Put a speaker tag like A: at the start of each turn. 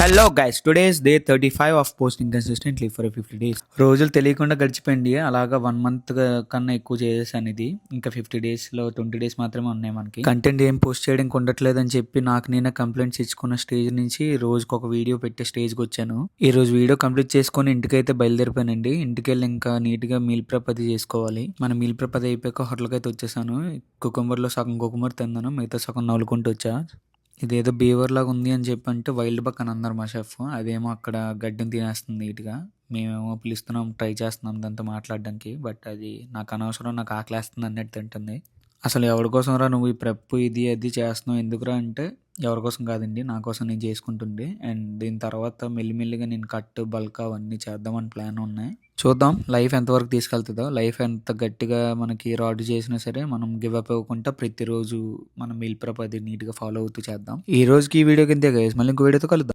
A: Hello guys, today is day 35 of posting consistently for 50 days. రోజులు తెలియకుండా గడిచిపోయింది. అలాగా 1 మంత్ కన్నా ఎక్కువ చేసేసాను ఇది. ఇంకా 50 డేస్లో 20 డేస్ మాత్రమే ఉన్నాయి మనకి. కంటెంట్ ఏం పోస్ట్ చేయడానికి ఉండట్లేదు అని చెప్పి నాకు నేనే కంప్లైంట్స్ ఇచ్చుకున్న స్టేజ్ నుంచి రోజుకి ఒక వీడియో పెట్టే స్టేజ్కి వచ్చాను. ఈ రోజు వీడియో కంప్లీట్ చేసుకొని ఇంటికైతే బయలుదేరిపోయానండి. ఇంటికి వెళ్ళి ఇంకా నీట్గా మీల్ ప్రెప్ అది చేసుకోవాలి. మన మీల్ ప్రెప్ అది అయిపోయాక హోటల్కి అయితే వచ్చేసాను. కుకుంబర్లో సగం కుకుంబర్ తిన్నాను, మిగతా సగం నవ్వులుకుంటూ వచ్చా. ఇదేదో బీవర్ లాగా ఉంది అని చెప్పి అంటే వైల్డ్ బక్ అని అన్నారు మా షెఫ్. అదేమో అక్కడ గడ్డిని తినేస్తుంది నీట్గా. మేమేమో పిలుస్తున్నాం, ట్రై చేస్తున్నాం దాంతో మాట్లాడడానికి. బట్ అది నాకు అనవసరం, నాకు ఆకలేస్తుంది అన్నట్టు తింటుంది. అసలు ఎవరి కోసం రా నువ్వు ఈ ప్రెప్ ఇది అది చేస్తున్నావు ఎందుకురా అంటే, ఎవరి కోసం కాదండి, నా కోసం నేను చేసుకుంటుంది. అండ్ దీని తర్వాత మెల్లిమెల్లిగా నేను కట్ బల్క్ అవన్నీ చేద్దామని ప్లాన్ ఉన్నాయి. చూద్దాం లైఫ్ ఎంతవరకు తీసుకెళ్తుందో. లైఫ్ ఎంత గట్టిగా మనకి రాడ్ చేసినా సరే మనం గివ్ అప్ ఇవ్వకుండా ప్రతిరోజు మనం మీల్ ప్రెప్ అది నీట్గా ఫాలో అవుతూ చేద్దాం. ఈ రోజుకి ఈ వీడియో కిందే గైస్, మళ్ళీ ఇంకో వీడియోతో కలుద్దాం.